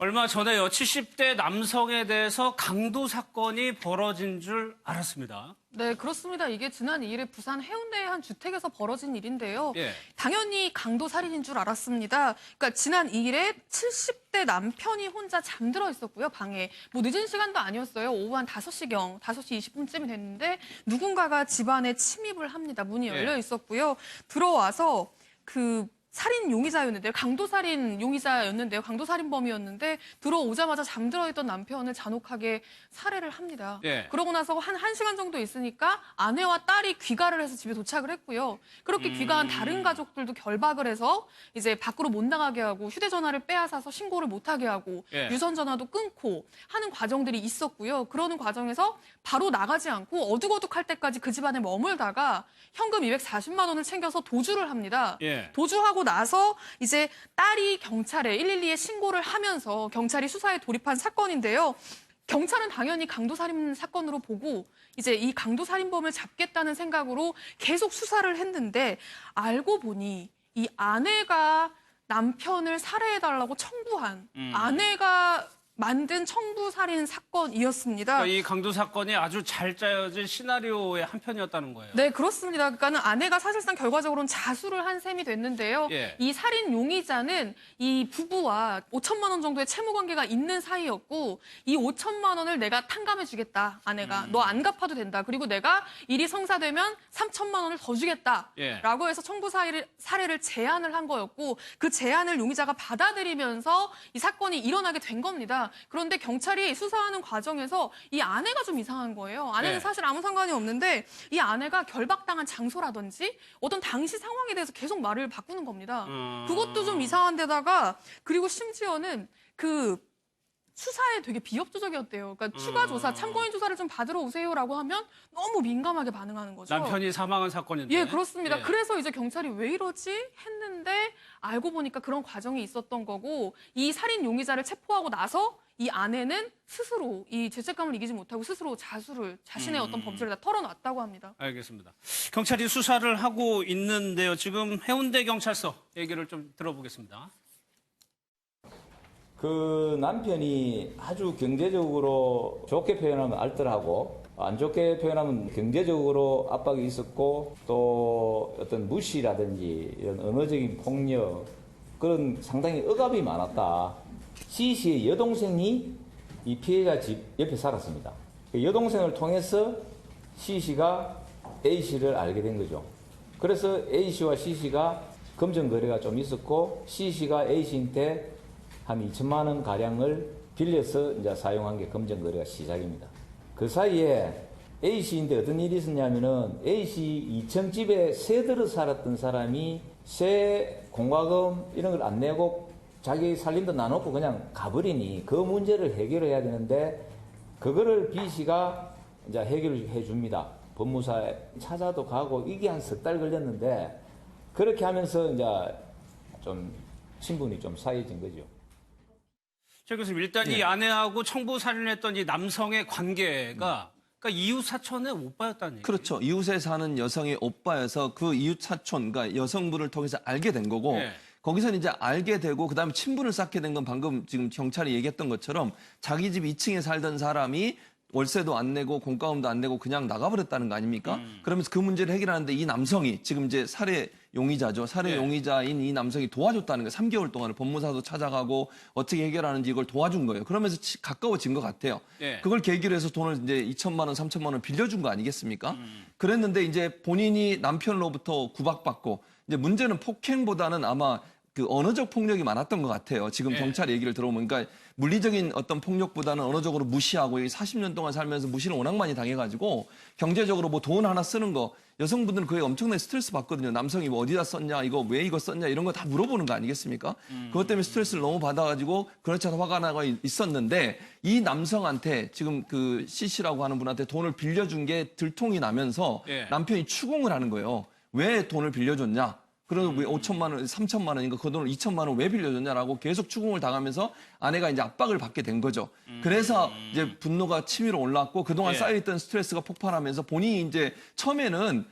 얼마 전에요. 70대 남성에 대해서 강도 사건이 벌어진 줄 알았습니다. 네, 그렇습니다. 이게 지난 2일에 부산 해운대의 한 주택에서 벌어진 일인데요. 예. 당연히 강도 살인인 줄 알았습니다. 그러니까 지난 2일에 70대 남편이 혼자 잠들어 있었고요, 방에. 뭐 늦은 시간도 아니었어요. 오후 한 5시경, 5시 20분쯤이 됐는데 누군가가 집안에 침입을 합니다. 문이 열려 있었고요. 들어와서 살인 용의자였는데요. 강도살인 용의자였는데요. 강도살인범이었는데 들어오자마자 잠들어 있던 남편을 잔혹하게 살해를 합니다. 예. 그러고 나서 한 1시간 정도 있으니까 아내와 딸이 귀가를 해서 집에 도착을 했고요. 그렇게 귀가한 다른 가족들도 결박을 해서 이제 밖으로 못 나가게 하고 휴대전화를 빼앗아서 신고를 못하게 하고 유선전화도 끊고 하는 과정들이 있었고요. 그러는 과정에서 바로 나가지 않고 어둑어둑할 때까지 그 집안에 머물다가 현금 240만 원을 챙겨서 도주를 합니다. 도주하고 나서 이제 딸이 경찰에 112에 신고를 하면서 경찰이 수사에 돌입한 사건인데요. 경찰은 당연히 강도살인 사건으로 보고 이제 이 강도살인범을 잡겠다는 생각으로 계속 수사를 했는데 알고 보니 이 아내가 남편을 살해해달라고 청구한 아내가 만든 청부살인 사건이었습니다. 그러니까 이 강도 사건이 아주 잘 짜여진 시나리오의 한 편이었다는 거예요. 네, 그렇습니다. 그러니까는 아내가 사실상 결과적으로는 자수를 한 셈이 됐는데요. 이 살인 용의자는 이 부부와 5천만 원 정도의 채무 관계가 있는 사이였고 이 5천만 원을 내가 탕감해 주겠다. 아내가 너 안 갚아도 된다. 그리고 내가 일이 성사되면 3천만 원을 더 주겠다라고 해서 청부 살해를 제안을 한 거였고 그 제안을 용의자가 받아들이면서 이 사건이 일어나게 된 겁니다. 그런데 경찰이 수사하는 과정에서 이 아내가 좀 이상한 거예요. 아내는 사실 아무 상관이 없는데 이 아내가 결박당한 장소라든지 어떤 당시 상황에 대해서 계속 말을 바꾸는 겁니다. 그것도 좀 이상한 데다가 그리고 심지어는 수사에 되게 비협조적이었대요. 그러니까 추가 조사, 참고인 조사를 좀 받으러 오세요라고 하면 너무 민감하게 반응하는 거죠. 남편이 사망한 사건인데. 예, 그렇습니다. 그래서 이제 경찰이 왜 이러지 했는데 알고 보니까 그런 과정이 있었던 거고 이 살인 용의자를 체포하고 나서 이 아내는 스스로 이 죄책감을 이기지 못하고 스스로 자신의 어떤 범죄를 다 털어놨다고 합니다. 알겠습니다. 경찰이 수사를 하고 있는데요. 지금 해운대 경찰서 얘기를 좀 들어보겠습니다. 그 남편이 아주 경제적으로 좋게 표현하면 알뜰하고 안 좋게 표현하면 경제적으로 압박이 있었고 또 어떤 무시라든지 이런 언어적인 폭력 그런 상당히 억압이 많았다. C 씨의 여동생이 이 피해자 집 옆에 살았습니다. 그 여동생을 통해서 C 씨가 A 씨를 알게 된 거죠. 그래서 A 씨와 C 씨가 금전 거래가 좀 있었고 C 씨가 A 씨한테 한 2천만 원 가량을 빌려서 이제 사용한 게 금전 거래가 시작입니다. 그 사이에 A 씨인데 어떤 일이 있었냐면은 A 씨 2층 집에 새 들어 살았던 사람이 새 공과금 이런 걸 안 내고 자기 살림도 나눠놓고 그냥 가버리니 그 문제를 해결해야 되는데 그거를 B 씨가 이제 해결을 해줍니다. 법무사에 찾아도 가고 이게 한 3달 걸렸는데 그렇게 하면서 이제 좀 친분이 좀 쌓여진 거죠. 최 교수님, 일단 이 아내하고 청부 살인했던 이 남성의 관계가 그러니까 이웃 사촌의 오빠였다는 얘기예요. 그렇죠. 이웃에 사는 여성의 오빠여서 그 이웃 사촌, 그러니까 여성분을 통해서 알게 된 거고 거기서 이제 알게 되고 그다음에 친분을 쌓게 된 건 방금 지금 경찰이 얘기했던 것처럼 자기 집 2층에 살던 사람이 월세도 안 내고 공과금도 안 내고 그냥 나가버렸다는 거 아닙니까? 그러면서 그 문제를 해결하는데 이 남성이 지금 이제 살해 용의자죠. 살해 용의자인 이 남성이 도와줬다는 거예요. 3개월 동안을 법무사도 찾아가고 어떻게 해결하는지 이걸 도와준 거예요. 그러면서 가까워진 것 같아요. 그걸 계기로 해서 돈을 이제 2천만 원, 3천만 원 빌려준 거 아니겠습니까? 그랬는데 이제 본인이 남편으로부터 구박받고 이제 문제는 폭행보다는 아마 그 언어적 폭력이 많았던 것 같아요. 지금 경찰 얘기를 들어보면. 그러니까 물리적인 어떤 폭력보다는 언어적으로 무시하고 40년 동안 살면서 무시를 워낙 많이 당해가지고 경제적으로 뭐 돈 하나 쓰는 거 여성분들은 그게 엄청나게 스트레스 받거든요. 남성이 뭐 어디다 썼냐, 이거 왜 이거 썼냐 이런 거 다 물어보는 거 아니겠습니까? 그것 때문에 스트레스를 너무 받아가지고 그렇지 않아 화가 나가 있었는데 이 남성한테 지금 그 C씨라고 하는 분한테 돈을 빌려준 게 들통이 나면서 남편이 추궁을 하는 거예요. 왜 돈을 빌려줬냐? 그래서 왜 5천만 원, 3천만 원인가 그 돈을 2천만 원 왜 빌려줬냐라고 계속 추궁을 당하면서 아내가 이제 압박을 받게 된 거죠. 그래서 이제 분노가 치밀어 올랐고 그동안 쌓여있던 스트레스가 폭발하면서 본인이 이제 처음에는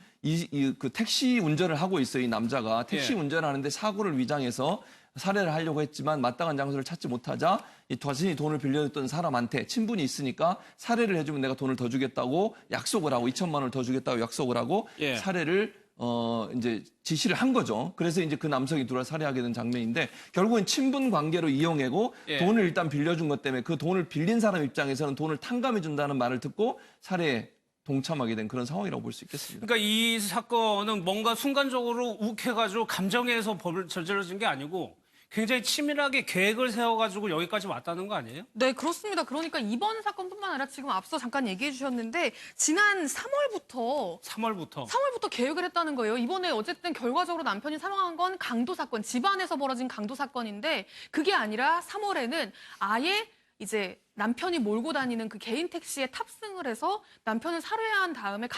그 택시 운전을 하고 있어요. 이 남자가 택시 예. 운전을 하는데 사고를 위장해서 살해를 하려고 했지만 마땅한 장소를 찾지 못하자 이 자신이 돈을 빌려줬던 사람한테 친분이 있으니까 살해를 해주면 내가 돈을 더 주겠다고 약속을 하고 2천만 원을 더 주겠다고 약속을 하고 예. 살해를 이제 지시를 한 거죠. 그래서 이제 그 남성이 둘을 살해하게 된 장면인데 결국엔 친분 관계로 이용하고 예. 돈을 일단 빌려준 것 때문에 그 돈을 빌린 사람 입장에서는 돈을 탕감해 준다는 말을 듣고 살해에 동참하게 된 그런 상황이라고 볼 수 있겠습니다. 그러니까 이 사건은 뭔가 순간적으로 욱해가지고 감정에서 법을 저질러진 게 아니고 굉장히 치밀하게 계획을 세워가지고 여기까지 왔다는 거 아니에요? 네, 그렇습니다. 그러니까 이번 사건뿐만 아니라 지금 앞서 잠깐 얘기해 주셨는데 지난 3월부터 계획을 했다는 거예요. 이번에 어쨌든 결과적으로 남편이 사망한 건 강도 사건, 집안에서 벌어진 강도 사건인데 그게 아니라 3월에는 아예 이제 남편이 몰고 다니는 그 개인 택시에 탑승을 해서 남편을 살해한 다음에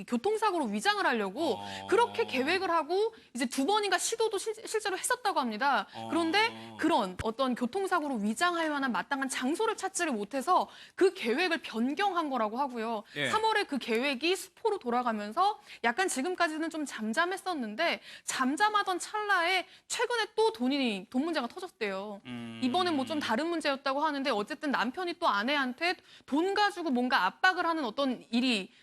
교통사고로 위장을 하려고 그렇게 계획을 하고 이제 2번인가 시도도 실제로 했었다고 합니다. 그런데 그런 어떤 교통사고로 위장할 만한 마땅한 장소를 찾지를 못해서 그 계획을 변경한 거라고 하고요. 예. 3월에 그 계획이 수포로 돌아가면서 약간 지금까지는 좀 잠잠했었는데 잠잠하던 찰나에 최근에 또 돈 문제가 터졌대요. 이번엔 뭐 좀 다른 문제였다고 하는데 어쨌든 남편이 또 아내한테 돈 가지고 뭔가 압박을 하는 어떤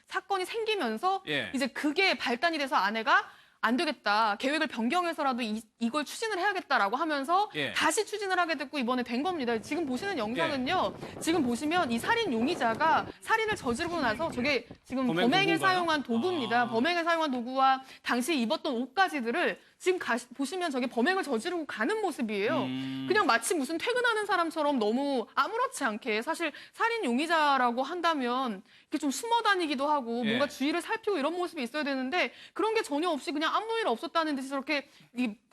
사건이 생기면서 예. 이제 그게 발단이 돼서 아내가 안 되겠다. 계획을 변경해서라도 이걸 추진을 해야겠다라고 하면서 예. 다시 추진을 하게 됐고 이번에 된 겁니다. 지금 보시는 영상은요. 지금 보시면 이 살인 용의자가 살인을 저지르고 나서 저게 지금 범행 범행에 도구인가요? 사용한 도구입니다. 범행에 사용한 도구와 당시 입었던 옷가지들을 지금 보시면 저게 범행을 저지르고 가는 모습이에요. 그냥 마치 무슨 퇴근하는 사람처럼 너무 아무렇지 않게 사실 살인 용의자라고 한다면 이렇게 좀 숨어 다니기도 하고 예. 뭔가 주위를 살피고 이런 모습이 있어야 되는데 그런 게 전혀 없이 그냥 아무 일 없었다는 듯이 저렇게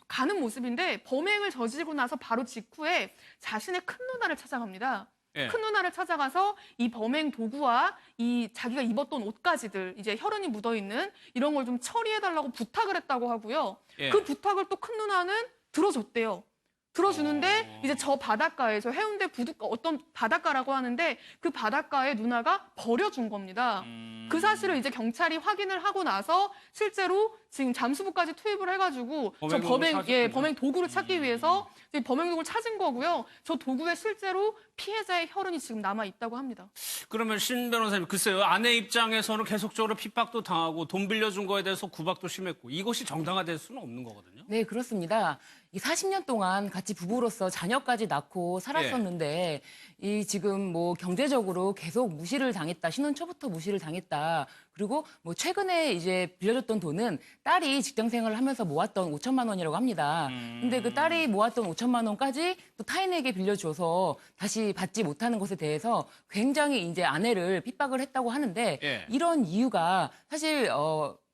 가는 모습인데 범행을 저지르고 나서 바로 직후에 자신의 큰 누나를 찾아갑니다. 예. 큰 누나를 찾아가서 이 범행 도구와 이 자기가 입었던 옷가지들 이제 혈흔이 묻어있는 이런 걸 좀 처리해달라고 부탁을 했다고 하고요. 예. 그 부탁을 또 큰 누나는 들어줬대요. 들어주는데 이제 저 바닷가에 저 해운대 어떤 바닷가라고 하는데 그 바닷가에 누나가 버려준 겁니다. 그 사실을 이제 경찰이 확인을 하고 나서 실제로 지금 잠수부까지 투입을 해가지고 저 범행 도구를 찾기 위해서 이제 범행 도구를 찾은 거고요. 저 도구에 실제로 피해자의 혈흔이 지금 남아 있다고 합니다. 그러면 신 변호사님, 글쎄요. 아내 입장에서는 계속적으로 핍박도 당하고 돈 빌려준 거에 대해서 구박도 심했고 이것이 정당화될 수는 없는 거거든요. 네, 그렇습니다. 이 40년 동안 같이 부부로서 자녀까지 낳고 살았었는데 이 지금 뭐 경제적으로 계속 무시를 당했다. 신혼 초부터 무시를 당했다. 그리고 뭐 최근에 이제 빌려줬던 돈은 딸이 직장 생활을 하면서 모았던 5천만 원이라고 합니다. 근데 그 딸이 모았던 5천만 원까지 또 타인에게 빌려줘서 다시 받지 못하는 것에 대해서 굉장히 이제 아내를 핍박을 했다고 하는데 예. 이런 이유가 사실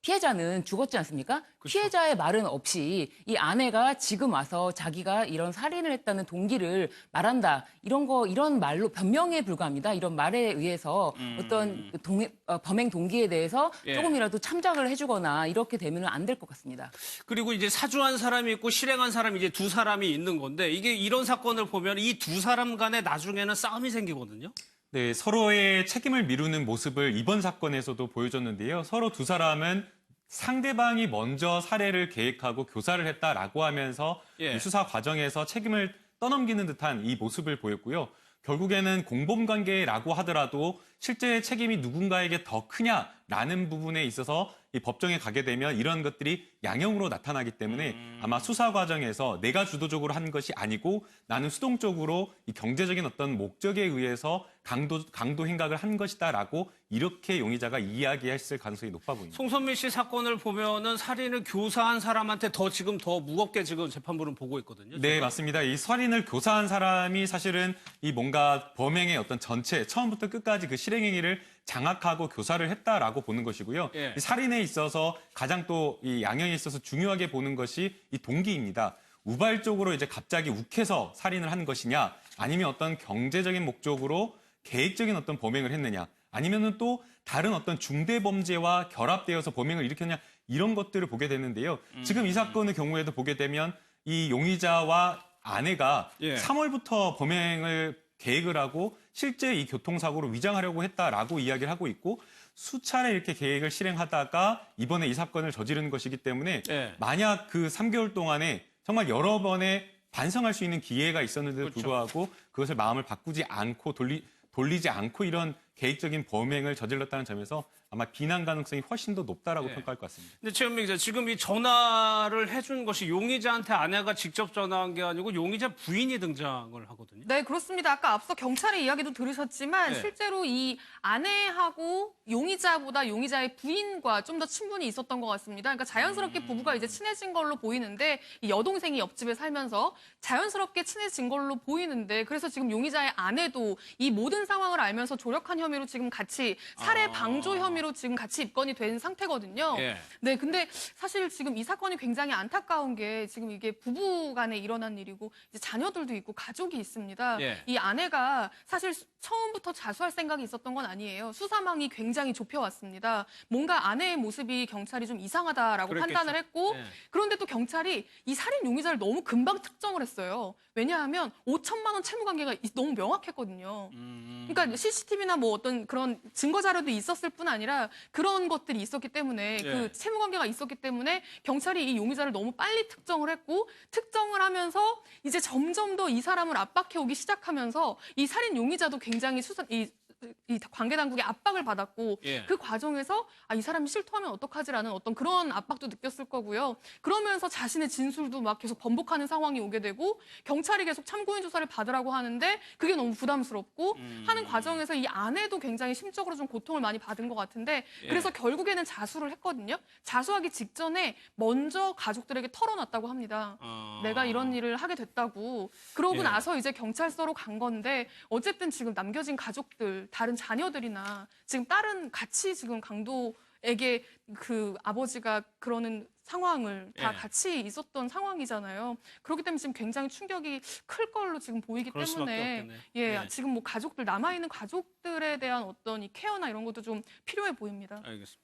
피해자는 죽었지 않습니까? 그렇죠. 피해자의 말은 없이 이 아내가 지금 와서 자기가 이런 살인을 했다는 동기를 말한다. 이런 말로 변명에 불과합니다. 이런 말에 의해서 어떤 범행 동기에 대해서 예. 조금이라도 참작을 해주거나 이렇게 되면 안 될 것 같습니다. 그리고 이제 사주한 사람이 있고 실행한 사람이 이제 두 사람이 있는 건데 이게 이런 사건을 보면 이 두 사람 간에 나중에는 싸움이 생기거든요. 네, 서로의 책임을 미루는 모습을 이번 사건에서도 보여줬는데요. 서로 두 사람은 상대방이 먼저 살해를 계획하고 교사를 했다라고 하면서 예. 이 수사 과정에서 책임을 떠넘기는 듯한 이 모습을 보였고요. 결국에는 공범관계라고 하더라도 실제 책임이 누군가에게 더 크냐라는 부분에 있어서 이 법정에 가게 되면 이런 것들이 양형으로 나타나기 때문에 아마 수사 과정에서 내가 주도적으로 한 것이 아니고 나는 수동적으로 이 경제적인 어떤 목적에 의해서 강도 행각을 한 것이다라고 이렇게 용의자가 이야기했을 가능성이 높아 보입니다. 송선미 씨 사건을 보면은 살인을 교사한 사람한테 지금 더 무겁게 지금 재판부는 보고 있거든요. 네, 제가. 맞습니다. 이 살인을 교사한 사람이 사실은 이 뭔가 범행의 어떤 전체 처음부터 끝까지 그 실행행위를 장악하고 교사를 했다라고 보는 것이고요. 예. 이 살인에 있어서 가장 또 이 양형에 있어서 중요하게 보는 것이 이 동기입니다. 우발적으로 이제 갑자기 욱해서 살인을 한 것이냐, 아니면 어떤 경제적인 목적으로 계획적인 어떤 범행을 했느냐, 아니면은 또 다른 어떤 중대 범죄와 결합되어서 범행을 일으켰냐, 이런 것들을 보게 되는데요. 지금 이 사건의 경우에도 보게 되면 이 용의자와 아내가 예. 3월부터 범행을 계획을 하고 실제 이 교통사고로 위장하려고 했다라고 이야기를 하고 있고 수차례 이렇게 계획을 실행하다가 이번에 이 사건을 저지른 것이기 때문에 예. 만약 그 3개월 동안에 정말 여러 번의 반성할 수 있는 기회가 있었는데도 그렇죠. 불구하고 그것을 마음을 바꾸지 않고 돌리지 않고 이런 계획적인 범행을 저질렀다는 점에서 아마 비난 가능성이 훨씬 더 높다라고 예. 평가할 것 같습니다. 근데 최현민 기자, 지금 이 전화를 해준 것이 용의자한테 아내가 직접 전화한 게 아니고 용의자 부인이 등장을 하거든요. 네, 그렇습니다. 아까 앞서 경찰의 이야기도 들으셨지만 네. 실제로 이 아내하고 용의자보다 용의자의 부인과 좀 더 친분이 있었던 것 같습니다. 그러니까 자연스럽게 부부가 이제 친해진 걸로 보이는데 이 여동생이 옆집에 살면서 자연스럽게 친해진 걸로 보이는데 그래서 지금 용의자의 아내도 이 모든 상황을 알면서 조력한 혐의로 지금 같이 살해 방조 혐의로 지금 같이 입건이 된 상태거든요. 예. 네, 근데 사실 지금 이 사건이 굉장히 안타까운 게 지금 이게 부부 간에 일어난 일이고 이제 자녀들도 있고 가족이 있습니다. 예. 이 아내가 사실 처음부터 자수할 생각이 있었던 건 아니에요. 수사망이 굉장히 좁혀왔습니다. 뭔가 아내의 모습이 경찰이 좀 이상하다라고 그랬겠죠. 판단을 했고 예. 그런데 또 경찰이 이 살인 용의자를 너무 금방 특정을 했어요. 왜냐하면 5천만 원 채무 관계가 너무 명확했거든요. 그러니까 CCTV나 뭐 어떤 그런 증거 자료도 있었을 뿐 아니라 그런 것들이 있었기 때문에 예. 그 채무 관계가 있었기 때문에 경찰이 이 용의자를 너무 빨리 특정을 했고 특정을 하면서 이제 점점 더 이 사람을 압박해 오기 시작하면서 이 살인 용의자도 굉장히 이 관계 당국의 압박을 받았고 예. 그 과정에서 이 사람이 실토하면 어떡하지라는 어떤 그런 압박도 느꼈을 거고요. 그러면서 자신의 진술도 막 계속 번복하는 상황이 오게 되고 경찰이 계속 참고인 조사를 받으라고 하는데 그게 너무 부담스럽고 하는 과정에서 이 아내도 굉장히 심적으로 좀 고통을 많이 받은 것 같은데 그래서 결국에는 자수를 했거든요. 자수하기 직전에 먼저 가족들에게 털어놨다고 합니다. 내가 이런 일을 하게 됐다고. 그러고 예. 나서 이제 경찰서로 간 건데 어쨌든 지금 남겨진 가족들, 다른 자녀들이나 지금 딸은 같이 지금 강도에게 그 아버지가 그러는 상황을 다 예. 같이 있었던 상황이잖아요. 그렇기 때문에 지금 굉장히 충격이 클 걸로 지금 보이기 그럴 수밖에 때문에 없겠네. 예, 예. 지금 뭐 가족들 남아있는 가족들에 대한 어떤 이 케어나 이런 것도 좀 필요해 보입니다. 알겠습니다.